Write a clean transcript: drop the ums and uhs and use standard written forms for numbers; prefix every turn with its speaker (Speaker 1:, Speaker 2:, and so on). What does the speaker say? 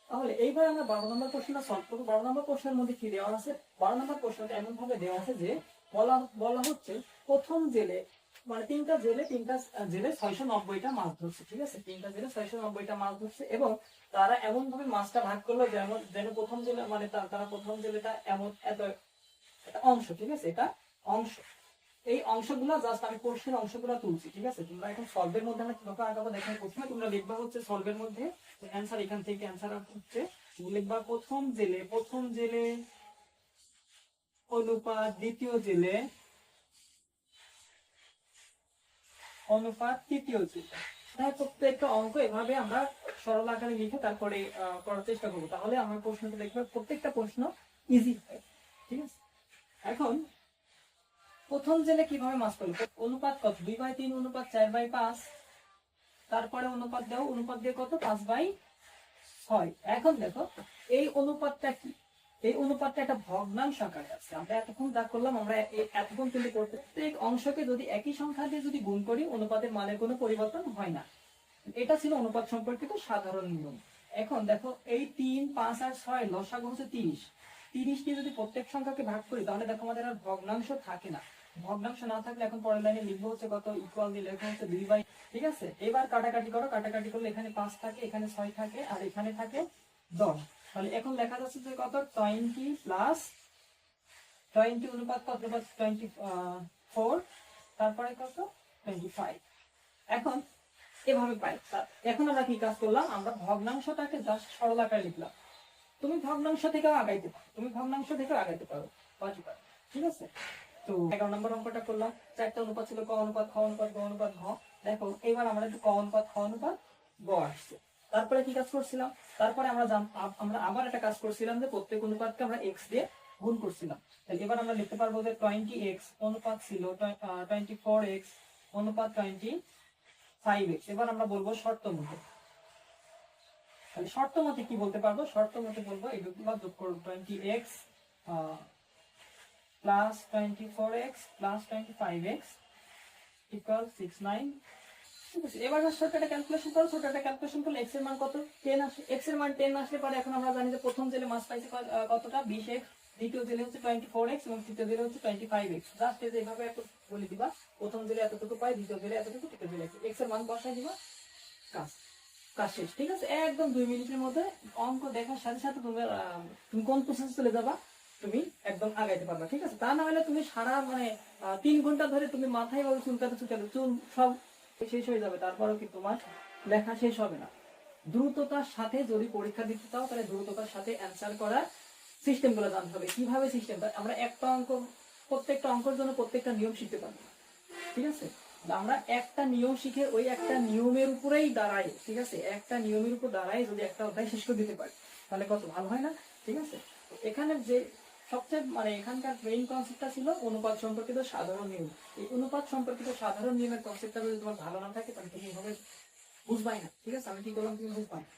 Speaker 1: তাহলে এইবার আমরা 12 নম্বর প্রশ্নটা সলভ করবো। 12 নম্বর প্রশ্নের মধ্যে কি দেওয়া আছে? 12 নম্বর প্রশ্নটা এমন ভাবে দেওয়া আছে যে বলা বলা হচ্ছে প্রথম জেলে, মানে তিনটা জেলে 690টা মাছ ধরছে, ঠিক আছে? তিনটা জেলে 690টা মাছ ধরছে এবং তারা এমন ভাবে মাছটা ভাগ করলো যেমন যেন প্রথম জেলে মানে তারা প্রথম জেলেটা এমন এত একটা অংশ, ঠিক আছে? এটা অংশ, এই অংশগুলো জাস্ট আমি কোশ্চেন অংশগুলো তুলছি, ঠিক আছে? তোমরা এখন সলভের মধ্যে আমি কিভাবে আঁকাবো দেখো। প্রথমে তোমরা লিখবা হচ্ছে সলভের মধ্যে অ্যান্সার, এখান থেকে অ্যান্সার হচ্ছে লিখবা প্রথম জেলে অনুপাত দ্বিতীয় জেলে অনুপাত তৃতীয় জেলে। তাই প্রত্যেকটা অঙ্ক এভাবে আমরা সরল আকারে লিখে তারপরে করার চেষ্টা করবো, তাহলে আমার প্রশ্নটা দেখবে প্রত্যেকটা প্রশ্ন ইজি হয়, ঠিক আছে? এখন প্রথম জেলে কিভাবে মাস করলো, অনুপাত কত? 2/3 অনুপাত 4/5, তারপরে অনুপাত দাও, অনুপাত দিয়ে কত? 5/6। এখন দেখো এই অনুপাতটা কি? এই অনুপাতটা একটা ভগ্নাংশ আকারে আছে। আমরা এতক্ষণ যা করলাম, আমরা এতক্ষণ কিন্তু প্রত্যেক অংশকে যদি একই সংখ্যা দিয়ে যদি গুণ করি অনুপাতের মানের কোনো পরিবর্তন হয় না। এটা ছিল অনুপাত সম্পর্কিত সাধারণ নিয়ম। এখন দেখো এই 3, 5 আর 6 লসাগু হচ্ছে 30। 30 দিয়ে যদি প্রত্যেক সংখ্যাকে ভাগ করি তাহলে দেখো আমাদের আর ভগ্নাংশ থাকে না। ভগ্নাংশ না থাকলে এখন পরের লাইনে লিখবো হচ্ছে কত? ইকুয়াল দিয়ে লেখা হচ্ছে 2/, ঠিক আছে? এবার কাটাকাটি করো, কাটাকাটি করলে এখানে 5 থাকে, এখানে 6 থাকে আর এখানে থাকে 10। তাহলে এখন লেখা যাচ্ছে যে কত? 20 প্লাস 20 অনুপাত কত? 24, তারপরে কত? 25। এখন এভাবে পাই। এখন আমরা কি কাজ করলাম? আমরা ভগ্নাংশটাকে জাস্ট সরল আকারে লিখলাম। তুমি ভগ্নাংশ থেকেও আগাইতে পারো, বাকি পারো, ঠিক আছে? তো 11 নম্বর অঙ্কটা করলাম। 4টা অনুপাত ছিল, ক অনুপাত, খ অনুপাত, গ অনুপাত, ঘ। দেখো এবার আমরা ক অনুপাত, খ অনুপাত, গ আসছে। তারপরে কি কাজ করছিলাম? তারপরে আমরা আবার একটা কাজ করছিলাম যে প্রত্যেক অনুপাতকে আমরা এক্স দিয়ে গুণ করছিলাম। তাহলে এবার আমরা লিখতে পারবো যে 20x অনুপাত ছিল 24x অনুপাত 25x। এবার আমরা বলবো শর্ত মতে। তাহলে শর্ত মতে কি বলতে পারবো? শর্ত মতে বলবো এগুলো যোগ করব 20x plus 24x plus 25x equal 69। ঠিক আছে, এবার ছোট একটা ক্যালকুলেশন করো। ছোট একটা ক্যালকুলেশন করলে x এর মান কত? 10 আসে। x এর মান 10 আসলে পরে এখন আমরা জানি যে প্রথম জেলে মাস পাইছে কতটা? 20x, দ্বিতীয় জেলে হচ্ছে 24x এবং তৃতীয় জেলে হচ্ছে 25x। জাস্ট এই যে এইভাবে একটু বলে দিবা, প্রথম জেলে এতটুকু পাই, দ্বিতীয় জেলে এতটুকু, তৃতীয় জেলে x এর মান বসাই দিবা, কাজ কাজ শেষ, ঠিক আছে? একদম 2 মিনিটের মধ্যে অঙ্ক দেখার সাথে সাথে তুমি কোন প্রসেস চলে যাবা, তুমি একদম আগাইতে পারবা, ঠিক আছে? তা না হলে তুমি সারা মানে 3 ঘন্টা ধরে তুমি মাথায় ভাবে চুলকাতে চুল সব শেষ হয়ে যাবে, তারপরেও কি তোমার লেখা শেষ হবে না। দ্রুততার সাথে যদি পরীক্ষা দিতে চাও তাহলে দ্রুততার সাথে অ্যান্সার করার সিস্টেম গুলো জানতে হবে। কিভাবে সিস্টেমটা? আমরা একটা অঙ্ক, প্রত্যেকটা অঙ্কের জন্য প্রত্যেকটা নিয়ম শিখতে পারবো, ঠিক আছে? আমরা একটা নিয়ম শিখে ওই একটা নিয়মের উপরেই দাঁড়াই, ঠিক আছে? একটা নিয়মের উপর দাঁড়াই যদি একটা অধ্যায় শেষ করে দিতে পারি তাহলে কত ভালো হয় না? ঠিক আছে, এখানে যে সবচেয়ে মানে এখানকার মেইন কনসেপ্টটা ছিল অনুপাত সম্পর্কিত সাধারণ নিয়ম। এই অনুপাত সম্পর্কিত সাধারণ নিয়মের কনসেপ্টটা যদি তোমার ভালো না থাকে তাহলে তুমি এভাবে বুঝবাই না, ঠিক আছে? আমি কি করলাম তুমি বুঝবাই না।